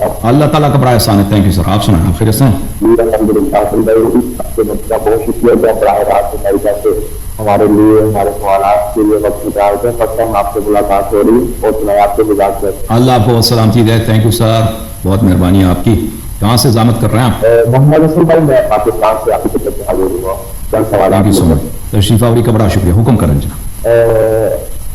اللہ تعالیٰ کا بڑا احسان ہے. Thank you sir. آپ سنائیں, آپ خیریت سے ہیں؟ الحمدللہ کا بہت شکریہ کہ براہ راست ہماری طرف سے ہمارے لیے ہمارے سوالات کے لیے وقت نکال کے فرسٹ ٹائم آپ سے ملاقات ہو رہی ہے اور سنائے آپ سے مزاج کر. اللہ آپ کو سلامتی دے. تھینک یو سر, بہت مہربانی ہے آپ کی. کہاں سے زحمت کر رہے ہیں آپ؟ محمد حسن بھائی, میں پاکستان سے آپ کی طرف سے حاضر ہوا. چند سوالات تھینک یو سو مچ. تشریف آوری کا بڑا شکریہ. حکم کریں جناب.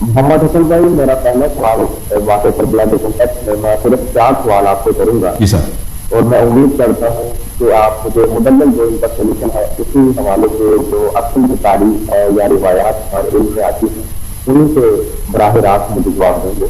محمد حسن بھائی, میرا پہلا سوال واقع کربلا کے کنٹیکسٹ میں صرف 4 سوال آپ کو کروں گا. جی سر. اور میں امید کرتا ہوں کہ آپ مجھے مدلل جو ان کا سولوشن ہے اسی حوالے سے جو اصل کی تاریخ ہے یا روایات اور علم سے آتی ہیں انہیں سے براہ راست مجھے جواب دیں گے.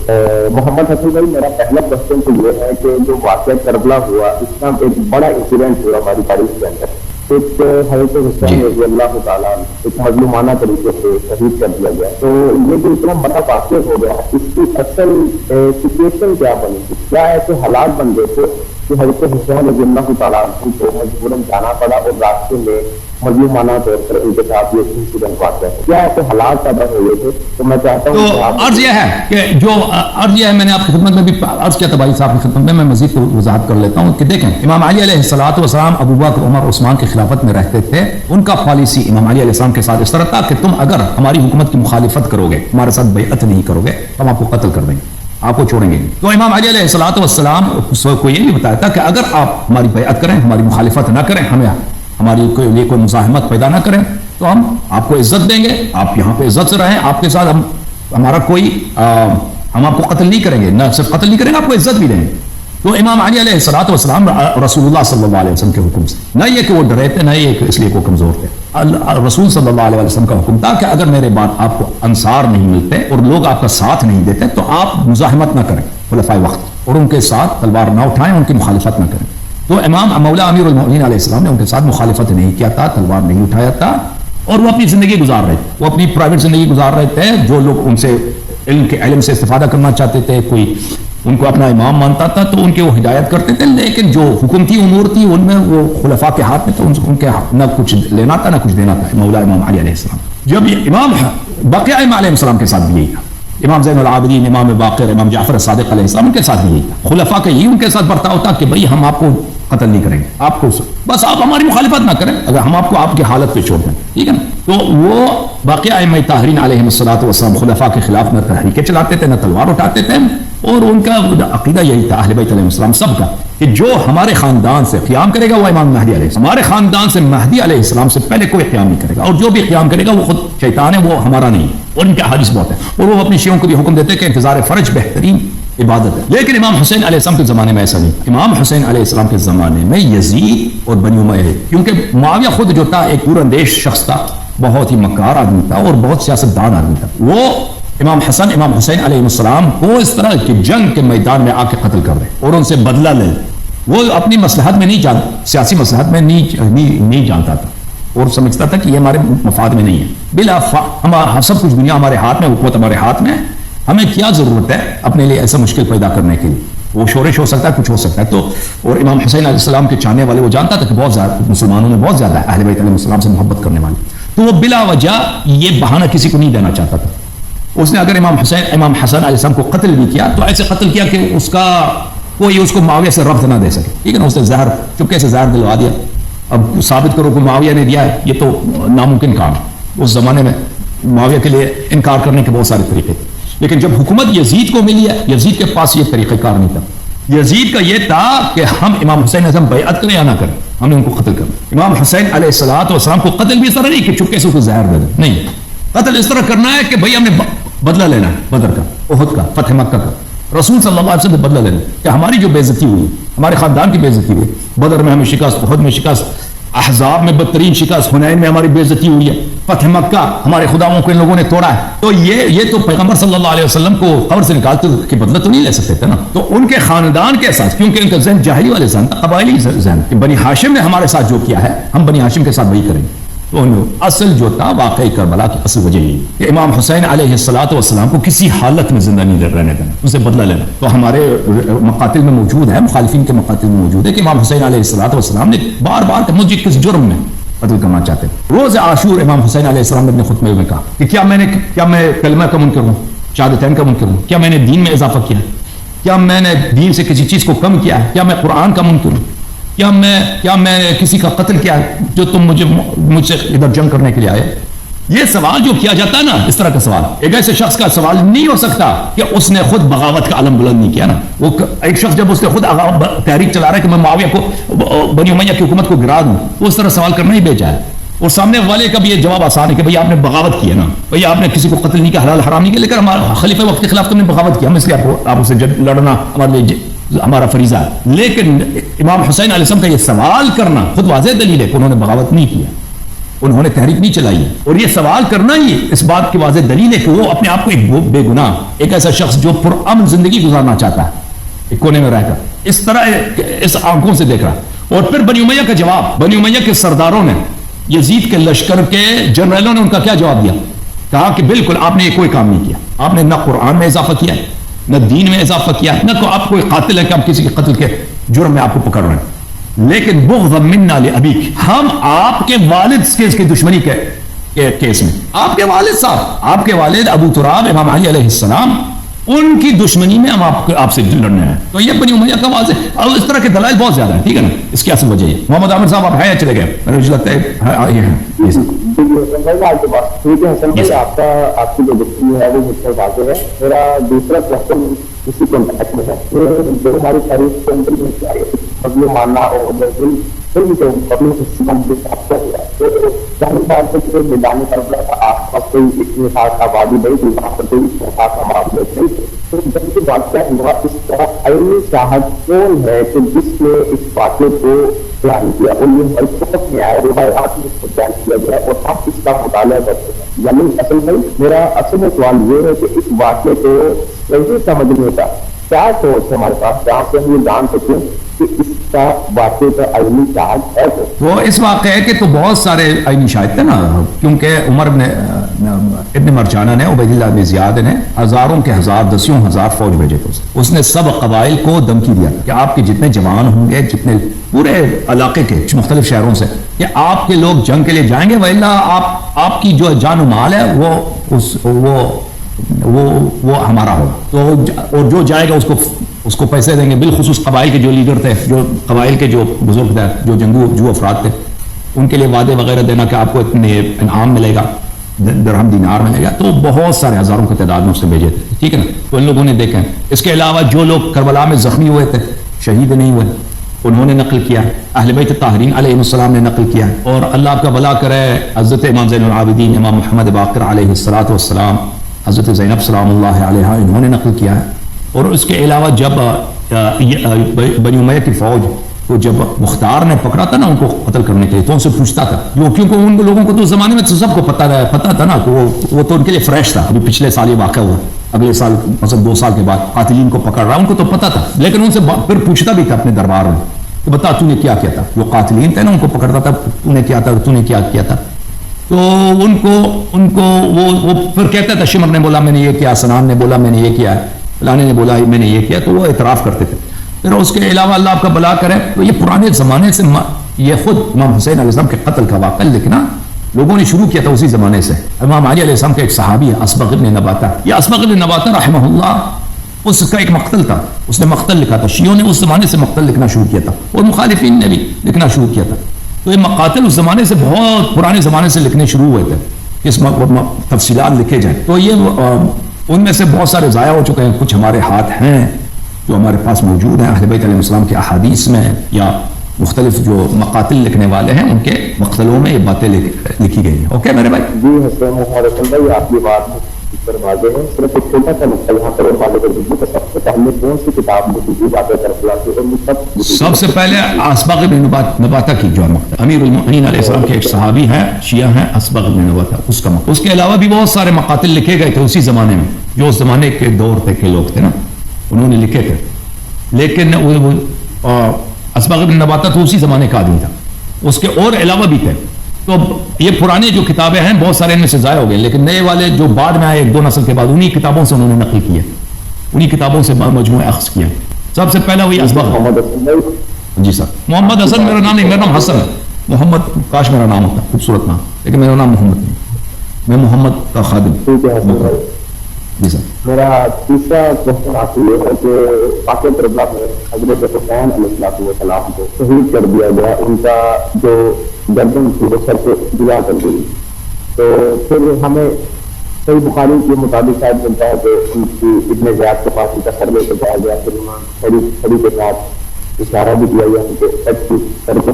محمد حسن بھائی, میرا پہلا کوشچن تو یہ ہے کہ جو واقعہ کربلا ہوا اس کا ایک بڑا انسیڈنٹ ہوا ہماری تاریخ کے اندر. ایک حضرت حسین رضی اللہ تعالیٰ ایک مظلومانہ طریقے سے شہید کر دیا گیا. تو یہ جو اتنا بڑا واقعہ ہو گیا, اس کی اصل سچویشن کیا بنی تھی؟ کیا ایسے حالات بن گئے تھے کہ حضرت حسین رضی اللہ تعالیٰ کو مجبوراً جانا پڑا اور راستے میں مظلومانہ طور پر ان کے ساتھ یہ انسیڈنٹ واقع ہے؟ کیا ایسے حالات پیدا ہوئے تھے؟ تو میں چاہتا ہوں تو عرض یہ ہے کہ جو عرض یہ ہے, میں نے آپ کی خدمت میں بھی عرض کیا تھا بھائی صاحب کی خدمت میں مزید وضاحت کر لیتا ہوں کہ دیکھیں, امام علی علیہ الصلوۃ والسلام ابو بکر, عمر, عثمان کی خلافت میں رہتے تھے. ان کا پالیسی امام علی علیہ السلام کے ساتھ اس طرح تھا کہ تم اگر ہماری حکومت کی مخالفت کرو گے, ہمارے ساتھ بیعت نہیں کرو گے, ہم آپ کو قتل کر دیں گے, آپ کو چھوڑیں گے. تو امام علی علیہ الصلوۃ والسلام کو یہ بھی بتایا تھا کہ اگر آپ ہماری بیعت کریں, ہماری مخالفت نہ کریں, ہمیں ہماری لیے کوئی مزاحمت پیدا نہ کریں, تو ہم آپ کو عزت دیں گے, آپ یہاں پہ عزت سے رہیں, آپ کے ساتھ ہمارا کوئی ہم آپ کو قتل نہیں کریں گے, نہ صرف قتل نہیں کریں گے, آپ کو عزت بھی دیں گے. تو امام علی علیہ الصلوۃ والسلام رسول اللہ صلی اللہ علیہ وسلم کے حکم سے, نہ یہ کہ وہ ڈرے تھے, نہ یہ کہ اس لیے وہ کمزور تھے, رسول صلی اللہ علیہ وسلم کا حکم تھا کہ اگر میرے بعد آپ کو انصار نہیں ملتے اور لوگ آپ کا ساتھ نہیں دیتے تو آپ مزاحمت نہ کریں خلفائے وقت, اور ان کے ساتھ تلوار نہ اٹھائیں, ان کی مخالفت نہ کریں. تو امام مولا امیر المؤمنین علیہ السلام نے ان کے ساتھ مخالفت نہیں کیا تھا, تلوار نہیں اٹھایا تھا, اور وہ اپنی زندگی گزار رہے تھے, وہ اپنی پرائیویٹ زندگی گزار رہے تھے. جو لوگ ان سے علم سے استفادہ کرنا چاہتے تھے, کوئی ان کو اپنا امام مانتا تھا تو ان کے وہ ہدایت کرتے تھے, لیکن جو حکومتی امور تھی ان میں وہ خلفاء کے ہاتھ میں تھے, ان کے نہ کچھ لینا تھا نہ کچھ دینا تھا. مولا امام علی علیہ السلام, جب امام باقی ائمہ علیہ السلام کے ساتھ بھی یہی تھا, امام زین العابدین, امام باقر, امام جعفر صادق علیہ السلام, ان کے ساتھ بھی یہی تھا. خلفاء کا یہی ان کے ساتھ برتاؤ ہوتا کہ بھائی ہم آپ کو قتل نہیں کریں گے, آپ کو بس آپ ہماری مخالفت نہ کریں, اگر ہم آپ کو آپ کی حالت پہ چھوڑ دیں, ٹھیک ہے نا. تو وہ باقی ائمہ طاہرین علیہ الصلوۃ والسلام خلفاء کے خلاف نہ تحریکیں چلاتے تھے, نہ تلوار اٹھاتے تھے, اور ان کا عقیدہ یہی تھا اہل بیت علیہ السلام سب کا کہ جو ہمارے خاندان سے قیام کرے گا وہ امام مہدی علیہ السلام, ہمارے خاندان سے مہدی علیہ السلام سے پہلے کوئی قیام نہیں کرے گا, اور جو بھی قیام کرے گا وہ خود شیطان ہے, وہ ہمارا نہیں. اور ان کے حدیث بہت ہے, اور وہ اپنی شیعوں کو بھی حکم دیتے کہ انتظار فرج بہترین عبادت ہے. لیکن امام حسین علیہ السلام کے زمانے میں ایسا نہیں. امام حسین علیہ السلام کے زمانے میں یزید اور بنی امیہ, کیونکہ معاویہ خود جو تھا ایک دور اندیش شخص تھا, بہت ہی مکار آدمی تھا اور بہت سیاست دان آدمی تھا, وہ امام حسین علیہ السلام کو اس طرح کی جنگ کے میدان میں آ کے قتل کر رہے اور ان سے بدلہ لے. وہ اپنی مصلحت میں نہیں جانتا, سیاسی مصلحت میں نہیں جانتا تھا, اور سمجھتا تھا کہ یہ ہمارے مفاد میں نہیں ہے. بلا ہمارا سب کچھ دنیا ہمارے ہاتھ میں, حکومت ہمارے ہاتھ میں, ہمیں کیا ضرورت ہے اپنے لیے ایسا مشکل پیدا کرنے کے لیے. وہ شورش ہو سکتا ہے, کچھ ہو سکتا ہے. تو اور امام حسین علیہ السلام کے چاہنے والے, وہ جانتا تھا کہ بہت زیادہ مسلمانوں میں بہت زیادہ اہل بیت علیہ السلام سے محبت کرنے والے, تو وہ بلا وجہ یہ بہانہ کسی کو نہیں دینا چاہتا تھا. اس نے اگر امام حسن علیہ السلام کو قتل بھی کیا تو ایسے قتل کیا کہ اس کا کوئی اس کو معاویہ سے ربط نہ دے سکے, ٹھیک ہے نا. اس نے زہر چپکے سے زہر دلوا دیا. اب ثابت کرو کہ معاویہ نے دیا ہے, یہ تو ناممکن کام ہے. اس زمانے میں معاویہ کے لیے انکار کرنے کے بہت سارے طریقے تھے, لیکن جب حکومت یزید کو ملی ہے, یزید کے پاس یہ طریقہ کار نہیں تھا. یزید کا یہ تھا کہ ہم امام حسین اعظم بیعت کریں یا نہ کریں, ہم نے ان کو قتل کرنا. امام حسین علیہ الصلوۃ والسلام کو قتل بھی اس طرح نہیں کہ چپکے سے اس کو زہر دے دیں, نہیں. قتل اس طرح کرنا ہے کہ بھائی ہم نے بدلہ لینا ہے, بدر کا, احد کا, فتح مکہ کا. رسول صلی اللہ علیہ وسلم سے بدلہ لینا کہ ہماری جو بے عزتی ہوئی, ہمارے خاندان کی بے عزتی ہوئی, بدر میں ہمیں شکست, احد میں شکست, احزاب میں بدترین شکست, حنین میں ہماری بے عزتی ہوئی ہے, فتح مکہ ہمارے خداؤں کو ان لوگوں نے توڑا ہے. تو یہ تو پیغمبر صلی اللہ علیہ وسلم کو قبر سے نکالتے کہ بدلہ تو نہیں لے سکتے تھے نا. تو ان کے خاندان کے ساتھ, کیونکہ ان کا ذہن جاہلی والے ذہن تھا, قبائلی ذہن, کہ بنی ہاشم نے ہمارے ساتھ جو کیا ہے ہم بنی ہاشم کے ساتھ وہی کریں گے. تو اصل جو تھا واقعی کربلا کی اصل وجہ یہی کہ امام حسین علیہ الصلوۃ والسلام کو کسی حالت میں زندہ نہیں رہنے دینا, اسے بدلہ لینا. تو ہمارے مقاتل میں موجود ہے, مخالفین کے مقاتل میں موجود ہے کہ امام حسین علیہ الصلوۃ والسلام نے بار بار کہ مجھے کس جرم میں قتل کرنا چاہتے ہیں. روز عاشور امام حسین علیہ السلام نے اپنے خطبے میں کہا کہ کیا میں کلمہ کا منکر ہوں, شہادتین کا منکر ہوں, کیا میں نے دین میں اضافہ کیا, کیا میں نے دین سے کسی چیز کو کم کیا ہے؟ کیا میں قرآن کا منکر ہوں؟ کیا میں کسی کا قتل کیا ہے جو تم مجھ سے ادھر جنگ کرنے کے لیے آئے؟ یہ سوال جو کیا جاتا ہے نا، اس طرح کا سوال ایک ایسے شخص کا سوال نہیں ہو سکتا کہ اس نے خود بغاوت کا علم بلند نہیں کیا نا. وہ ایک شخص جب اس نے خود تحریک چلا رہا ہے کہ میں معاویہ کو، بنی امیہ کی حکومت کو گرا دوں، وہ اس طرح سوال کرنا ہی بیچا ہے. اور سامنے والے کا بھی یہ جواب آسان ہے کہ بھئی آپ نے بغاوت کی ہے نا، بھئی آپ نے کسی کو قتل نہیں کیا، حلال حرام نہیں کیا، لیکن ہمارا خلیفہ وقت کے خلاف تم نے بغاوت کیا، ہم اس لیے آپ اسے لڑنا ہمارے لیے ہمارا فریضہ ہے. لیکن امام حسین علیہ السلام کا یہ سوال کرنا خود واضح دلیل ہے کہ انہوں نے بغاوت نہیں کیا، انہوں نے تحریک نہیں چلائی ہے. اور یہ سوال کرنا ہی اس بات کی واضح دلیل ہے کہ وہ اپنے آپ کو ایک بے گناہ، ایک ایسا شخص جو پرامن زندگی گزارنا چاہتا ہے ایک کونے میں رہ کر، اس طرح اس آنکھوں سے دیکھ رہا. اور پھر بنی امیہ کا جواب، بنی امیہ کے سرداروں نے، یزید کے لشکر کے جنرلوں نے ان کا کیا جواب دیا؟ کہا کہ بالکل آپ نے یہ کوئی کام نہیں کیا، آپ نے نہ قرآن میں اضافہ کیا، نہ دین میں اضافہ کیا، نہ تو آپ کوئی قاتل ہے کہ آپ کسی کے قتل کے جرم میں آپ کو پکڑ رہے ہیں. لیکن بغضا منا لابیک، ہم آپ کے والد سے اس کی دشمنی کے کیس میں، آپ کے والد صاحب، آپ کے والد ابو تراب امام علی علیہ السلام، ان کی دشمنی میں ہم آپ سے لڑنے ہیں. تو یہ بنی امیہ کا واضح، اور اس طرح کے دلائل بہت زیادہ ہیں. ٹھیک ہے نا، اس کی اصل وجہ ہے. محمد عامر صاحب آپ ہیں چلے گئے، مجھے لگتا ہے یہ ہیں. ٹھیک ہے حسن بھائی، آپ کی جو گفتگو ہے وہ مجھ سے واضح ہے. میرا دوسرا کوشچن اسی کانٹیکٹ میں ہے. جو ہماری تاریخ کے اندر فضل ماننا اور علم کے پبلک میدان کربلا کا آس پاس کوئی اتنے خاص آبادی نہیں تھی، وہاں پر کوئی خاص آباد نہیں تھی. تو جب یہ واقعہ ہوا، اس طرح علمی صاحب کون ہے کہ جس نے اس واقعے کو بیان کیا، اور یہ حقیقت میں آئے روایات میں اس کو بیان کیا گیا اور آپ اس کا مطالعہ کرتے ہیں. یعنی اصل میں میرا اصل میں سوال یہ ہے کہ اس واقعے کو صحیح سمجھنے کا کیا سوچ ہے ہمارے پاس، جہاں سے ہم یہ جان سکیں کہ اس کا واقعے کا علمی شاہد ہے. وہ اس واقعے کے تو بہت سارے علمی شاہد تھے نا، کیونکہ عمر ابن مرجانہ نے، عبید اللہ بن زیاد نے ہزاروں کے ہزار، دسیوں ہزار فوج بھیجے تھے. اس نے سب قبائل کو دھمکی دیا کہ آپ کے جتنے جوان ہوں گے، جتنے پورے علاقے کے مختلف شہروں سے، کہ آپ کے لوگ جنگ کے لیے جائیں گے، وإلا آپ کی جو جان و مال ہے وہ ہمارا ہوگا. تو اور جو جائے گا اس کو پیسے دیں گے. بالخصوص قبائل کے جو لیڈر تھے، جو قبائل کے جو بزرگ تھے، جو جنگجو افراد تھے، ان کے لیے وعدے وغیرہ دینا کہ آپ کو اتنے انعام ملے گا، درہم دینار ملے گا. تو بہت سارے ہزاروں کی تعداد میں اس سے بھیجے تھے. ٹھیک ہے نا، تو ان لوگوں نے دیکھا. اس کے علاوہ جو لوگ کربلا میں زخمی ہوئے تھے، شہید نہیں ہوئے، انہوں نے نقل کیا. اہل بیت طاہرین علیہ السلام نے نقل کیا. اور اللہ آپ کا بھلا کرے، حضرت امام زین العابدین، امام محمد باقر علیہ السلام، حضرت زینب سلام اللہ علیہا، انہوں نے نقل کیا ہے. اور اس کے علاوہ جب بنی امیہ کی فوج کو جب مختار نے پکڑا تھا نا ان کو قتل کرنے کے لیے، تو ان سے پوچھتا تھا، کیونکہ ان لوگوں کو تو زمانے میں تو سب کو پتا تھا نا کہ وہ تو ان کے لیے فریش تھا. ابھی پچھلے سال یہ واقعہ ہوا، اگلے سال مثلا 2 سال کے بعد قاتلین کو پکڑ رہا، ان کو تو پتا تھا. لیکن ان سے پھر پوچھتا بھی تھا اپنے دربار میں کہ بتا تو نے کیا کیا تھا. جو قاتلین تھے نا ان کو پکڑتا تھا، تو نے کیا تھا، تو نے کیا کیا تھا. تو ان کو وہ پھر کہتا تھا، شمر نے بولا میں نے یہ کیا، سنان نے بولا میں نے یہ کیا، فلانے نے بولا میں نے یہ کیا. تو وہ اعتراف کرتے تھے. پھر اس کے علاوہ اللہ آپ کا بھلا کرے، تو یہ پرانے زمانے سے یہ خود امام حسین علیہ السلام کے قتل کا واقعہ لکھنا لوگوں نے شروع کیا تھا اسی زمانے سے. امام علی علیہ السلام کے ایک صحابی ہے اسبغ ابن نباتہ. یہ اسبغ ابن نباتہ رحمہ اللہ، اس کا ایک مقتل تھا، اس نے مقتل لکھا تھا. شیعوں نے اس زمانے سے مقتل لکھنا شروع کیا تھا، اور مخالفین نے بھی لکھنا شروع کیا تھا. تو یہ مقاتل اس زمانے سے، بہت پرانے زمانے سے لکھنے شروع ہوئے تھے، اس تفصیلات لکھے جائیں. تو یہ ان میں سے بہت سارے ضائع ہو چکے ہیں. کچھ ہمارے ہاتھ ہیں جو ہمارے پاس موجود ہیں، اہل بیت علیہ السلام کے احادیث میں، یا مختلف جو مقاتل لکھنے والے ہیں ان کے مقتلوں میں یہ باتیں لکھی گئی ہیں. اوکے میرے بھائی. جی حسین محمد بھائی، آپ کی بات پر واضح ہے. صرف ایک چھوٹا سا نقطہ یہاں پر والے کر دیجیے کہ سب سے پہلے کون سی کتاب میں دیجیے باتیں کربلا کی، اور سب سے پہلے اسبغ بن نباتہ کی جو امیر المؤمنین علیہ السلام کے ایک صحابی ہیں، شیعہ ہیں، اسبغ بن نباتہ، اس کا. اس کے علاوہ بھی بہت سارے مقاتل لکھے گئے تھے اسی زمانے میں، جو اس زمانے کے دور تھے کے لوگ تھے نا، انہوں نے لکھے تھے. لیکن اسبغ بن نباتہ تو اسی زمانے کا آدمی تھا. اس کے اور علاوہ بھی تھے. تو یہ پرانے جو کتابیں ہیں بہت سارے ان میں سے ضائع ہو گئے، لیکن نئے والے جو بعد میں آئے 1-2 نسل کے بعد، انہی کتابوں سے انہوں نے نقل کیا، انہی کتابوں سے مجموعہ اخذ کیا. سب سے پہلا وہی اسبغ. جی سر. محمد حسن میرا نام نہیں، میرا نام حسن ہے. محمد کاش میرا نام ہوتا، خوبصورت نام، لیکن میرا نام محمد نہیں، میں محمد کا خادم. جی سر. میرا تیسرا کوشچن آپ سے یہ ہے کہ پاک تربلا میں حضرت حسین علیہ السلام کو شہید کر دیا گیا، ان کا جو گردن تھی وہ سر سے جدا کر دی، تو پھر ہمیں صحیح بخاری کے مطابق شاید ملتا ہے کہ ان کی ابن زیاد کے پاس ان کا سر لے کے جایا گیا، پھر وہاں چھڑی کے ساتھ اشارہ بھی دیا گیا ان کے سچ کی سر کو.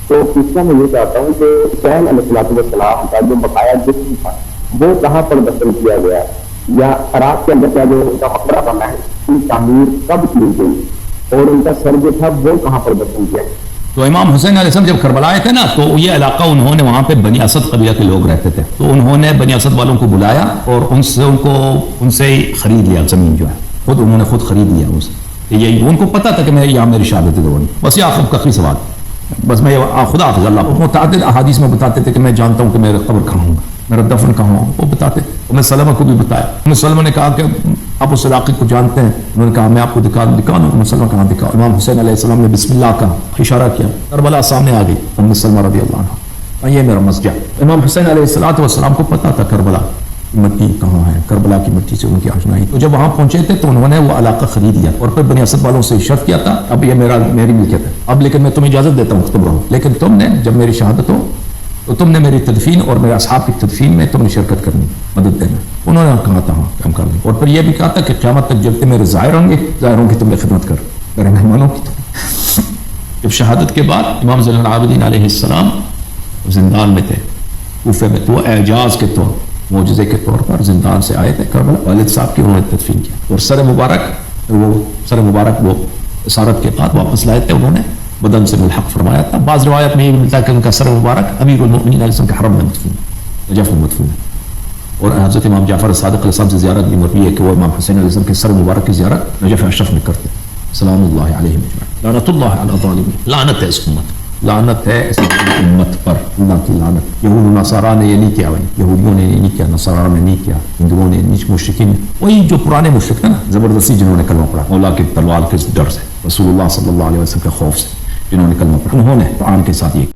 تو تیسرا میں یہ چاہتا ہوں کہ حسین علیہ السلام کا جو بقایا جسم تھا وہ کہاں پر دفن کیا گیا، یا عراق کے اندر کیا جو ان کا مقبرہ بنا ہے اس کی تعمیر کب کی گئی، اور ان کا سر جو تھا وہ کہاں پر دفن کیا. تو امام حسین علیہ السلام جب کربلا آئے تھے نا، تو یہ علاقہ انہوں نے وہاں پہ بنی اسد قبیلہ کے لوگ رہتے تھے، تو انہوں نے بنی اسد والوں کو بلایا اور ان سے خرید لیا زمین، جو ہے انہوں نے خود خرید لیا ان سے. یہی ان کو پتا تھا کہ میں یہاں میری شہادت دونی. بس یہ آخری سوال، بس میں خدا حافظ اللہ متعدد احادیث میں بتاتے تھے کہ میں جانتا ہوں کہ میرا قبر کہاں ہوں گا، میرا دفن کہاں ہوں، وہ بتاتے. میں سلمہ کو بھی بتایا، سلمہ نے کہا کہ آپ اس علاقے کو جانتے ہیں، انہوں نے کہا میں آپ کو دکھا دوں. سلمہ کہاں دکھا. امام حسین علیہ السلام نے بسم اللہ کا اشارہ کیا، کربلا سامنے آ گئی. سلمہ رضی اللہ عنہ، یہ میرا مسجد. امام حسین علیہ السلام کو پتا تھا کربلا کی مٹی کہاں ہے، کربلا کی مٹی سے ان کی آشنائی. تو جب وہاں پہنچے تھے تو انہوں نے وہ علاقہ خرید لیا اور پھر بنی اسد والوں سے شرط کیا تھا اب یہ میری ملکیت ہے، اب لیکن میں تمہیں اجازت دیتا ہوں تم رہو، لیکن تم نے جب میری شہادت ہو تو تم نے میری تدفین اور میرے اصحاب کی تدفین میں تم نے شرکت کرنی، مدد دینا. انہوں نے کہا تھا ہاں ہم کر لیں، اور پھر یہ بھی کہا تھا کہ قیامت تک جب میرے ظاہر ہوں گے، ظاہروں کی تم نے خدمت کریں مہمانوں کی. جب شہادت کے بعد امام زین العابدین علیہ السلام زندان میں تھے کوفے میں، تو وہ اعجاز کے طور معجزے کے طور پر زندان سے آئے تھے کربلا، والد صاحب کی انہوں نے تدفین کیا، اور سر مبارک وہ اسارت کے بعد واپس لائے تھے، انہوں نے بدن سے ملحق فرمایا تھا. بعض روایت میں یہ ملتا ہے کہ ان کا سر مبارک امیر المؤمنین علیہ السلام کے حرم میں مدفون، نجف میں مدفون ہے. اور حضرت امام جعفر صادق علیہ السلام سے زیارت بھی مروی ہے کہ وہ امام حسین علیہ السلام کے سر مبارک کی زیارت نجف اشرف میں کرتے. سلام اللہ علیہ مجمعین. لعنت اللہ علی الظالمین. لعنت ہے اس امت، لعنت ہے اس امت پر، اللہ کی لعنت. یہود و نصارا نے یہ نہیں کیا، یہودیوں نے یہ نہیں کیا، نصارا نے نہیں کیا، ہندوؤں نے نہیں، مشرکین وہی جو پرانے مشرک تھے نا زبردستی، جنہوں نے کلمہ پڑھا مولا کی تلوار کے ڈر سے، رسول اللہ صلی اللہ علیہ وسلم کے خوف سے، جنہوں نے کلمہ پڑھا، انہوں نے قرآن کے ساتھ یہ